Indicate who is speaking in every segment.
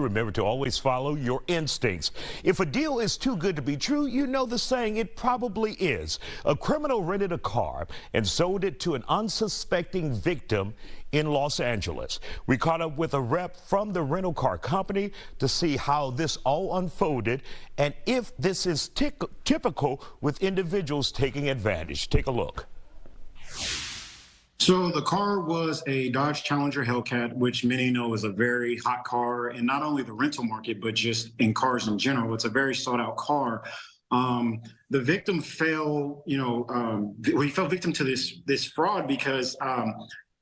Speaker 1: remember to always follow your instincts. If a deal is too good to be true, you know the saying, it probably is. A criminal rented a car and sold it to an unsuspecting victim in Los Angeles. We caught up with a rep from the rental car company to see how this all unfolded and if this is typical with individuals taking advantage. Take a look.
Speaker 2: So the car was a Dodge Challenger Hellcat, which many know is a very hot car in not only the rental market, but just in cars in general. It's a very sought out car. The victim fell, he fell victim to this fraud because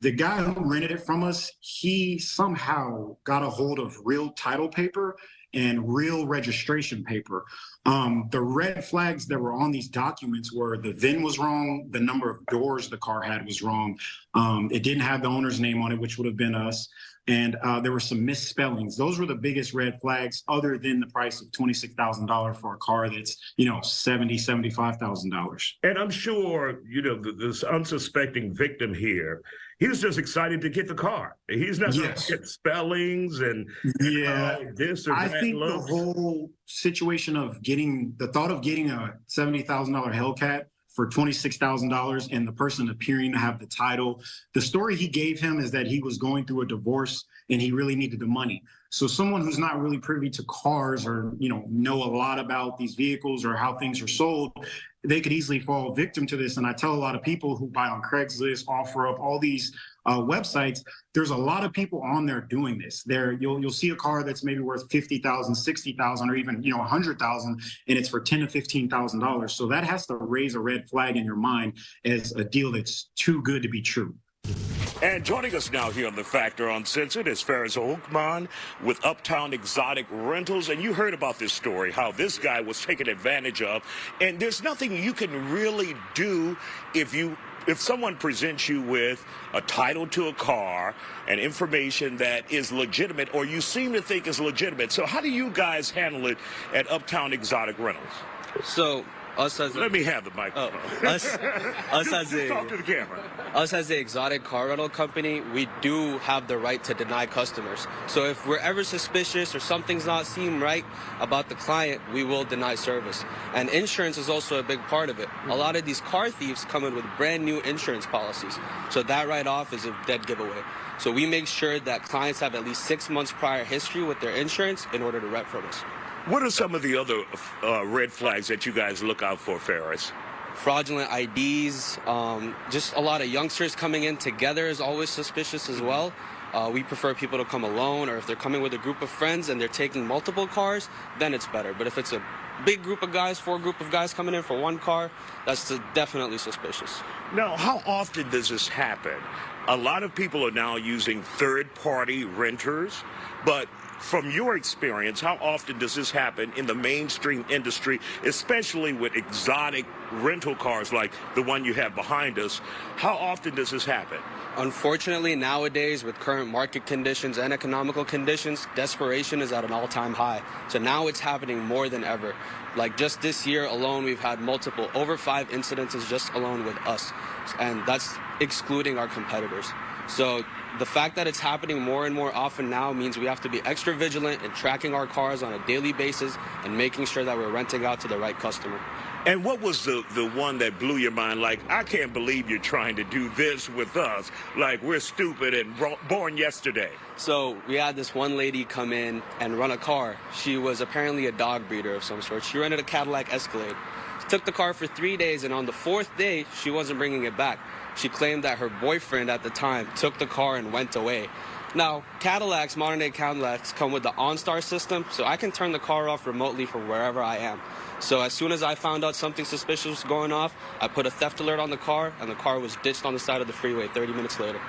Speaker 2: the guy who rented it from us, he somehow got a hold of real title paper and real registration paper. The red flags that were on these documents were the VIN was wrong, the number of doors the car had was wrong. It didn't have the owner's name on it, which would have been us. And there were some misspellings. Those were the biggest red flags, other than the price of $26,000 for a car that's, $70,000, $75,000.
Speaker 1: And I'm sure, this unsuspecting victim here, he was just excited to get the car. He's not going to get spellings and this or that.
Speaker 2: I think the whole situation of the thought of getting a $70,000 Hellcat for $26,000 and the person appearing to have the title. The story he gave him is that he was going through a divorce and he really needed the money. So someone who's not really privy to cars or, know a lot about these vehicles or how things are sold, they could easily fall victim to this. And I tell a lot of people who buy on Craigslist, OfferUp, all these websites, there's a lot of people on there doing this. You'll see a car that's maybe worth $50,000, $60,000, or even $100,000, and it's for $10,000 to $15,000. So that has to raise a red flag in your mind as a deal that's too good to be true.
Speaker 1: And joining us now here on The Factor Uncensored is Faris Oakman with Uptown Exotic Rentals. And you heard about this story, how this guy was taken advantage of. And there's nothing you can really do if someone presents you with a title to a car and information that is legitimate, or you seem to think is legitimate. So how do you guys handle it at Uptown Exotic Rentals?
Speaker 3: So let
Speaker 1: me have the microphone.
Speaker 3: Us as a
Speaker 1: talk to the camera.
Speaker 3: Us as the exotic car rental company, we do have the right to deny customers. So if we're ever suspicious or something's not seem right about the client, we will deny service. And insurance is also a big part of it. A lot of these car thieves come in with brand new insurance policies. So that right off is a dead giveaway. So we make sure that clients have at least 6 months prior history with their insurance in order to rent from us.
Speaker 1: What are some of the other red flags that you guys look out for, Faris?
Speaker 3: Fraudulent IDs, just a lot of youngsters coming in together is always suspicious as well. We prefer people to come alone, or if they're coming with a group of friends and they're taking multiple cars, then it's better. But if it's a big group of guys, 4 group of guys coming in for one car, that's definitely suspicious.
Speaker 1: Now, how often does this happen? A lot of people are now using third-party renters, but from your experience, how often does this happen in the mainstream industry, especially with exotic rental cars like the one you have behind us? How often does this happen?
Speaker 3: Unfortunately, nowadays, with current market conditions and economical conditions, desperation is at an all-time high. So now it's happening more than ever. Like just this year alone, we've had over 5 incidences just alone with us. And that's excluding our competitors. So the fact that it's happening more and more often now means we have to be extra vigilant in tracking our cars on a daily basis and making sure that we're renting out to the right customer.
Speaker 1: And what was the one that blew your mind? Like, I can't believe you're trying to do this with us. Like, we're stupid and born yesterday.
Speaker 3: So we had this one lady come in and run a car. She was apparently a dog breeder of some sort. She rented a Cadillac Escalade. She took the car for 3 days, and on the 4th day, she wasn't bringing it back. She claimed that her boyfriend at the time took the car and went away. Now, Cadillacs, modern-day Cadillacs, come with the OnStar system, so I can turn the car off remotely from wherever I am. So as soon as I found out something suspicious was going off, I put a theft alert on the car, and the car was ditched on the side of the freeway 30 minutes later.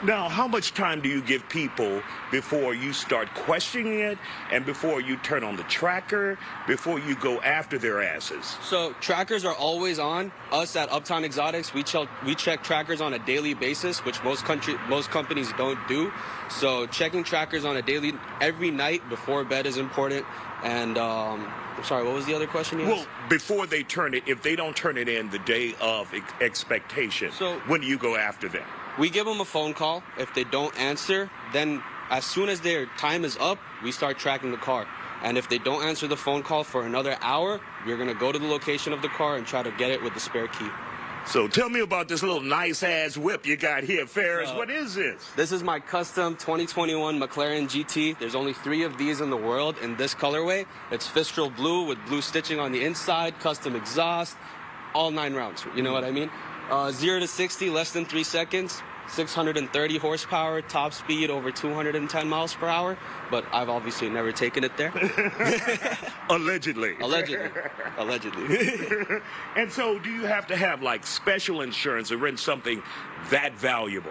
Speaker 1: Now, how much time do you give people before you start questioning it, and before you turn on the tracker, before you go after their asses?
Speaker 3: So trackers are always on. Us at Uptown Exotics, we check trackers on a daily basis, which most companies don't do. So checking trackers on a daily, every night before bed is important. And I'm sorry, what was the other question you asked?
Speaker 1: Well, before they turn it, if they don't turn it in the day of expectation, when do you go after them?
Speaker 3: We give them a phone call. If they don't answer, then As soon as their time is up, we start tracking the car. And if they don't answer the phone call for another hour, we're going to go to the location of the car and try to get it with the spare key.
Speaker 1: So tell me about this little nice-ass whip you got here, Ferris. What is this?
Speaker 3: This is my custom 2021 McLaren GT. There's only 3 of these in the world in this colorway. It's Fistral blue with blue stitching on the inside, custom exhaust, all 9 rounds. You know what I mean? 0 to 60, less than 3 seconds. 630 horsepower, top speed over 210 miles per hour, but I've obviously never taken it there.
Speaker 1: Allegedly.
Speaker 3: Allegedly.
Speaker 1: And so do you have to have like special insurance to rent something that valuable?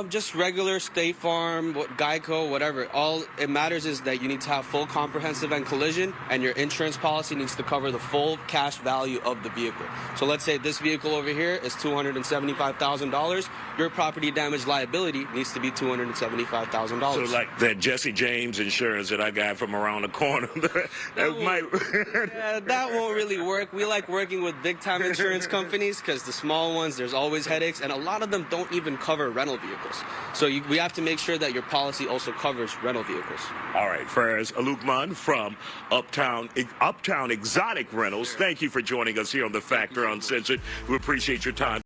Speaker 3: Just regular State Farm, Geico, whatever. All it matters is that you need to have full comprehensive and collision, and your insurance policy needs to cover the full cash value of the vehicle. So let's say this vehicle over here is $275,000. Your property damage liability needs to be $275,000.
Speaker 1: So like that Jesse James insurance that I got from around the corner.
Speaker 3: That won't really work. We like working with big-time insurance companies because the small ones, there's always headaches, and a lot of them don't even cover rental vehicles. So we have to make sure that your policy also covers rental vehicles.
Speaker 1: All right, Ferris Olukman from Uptown Exotic Rentals. Thank you for joining us here on The Factor Uncensored. We appreciate your time.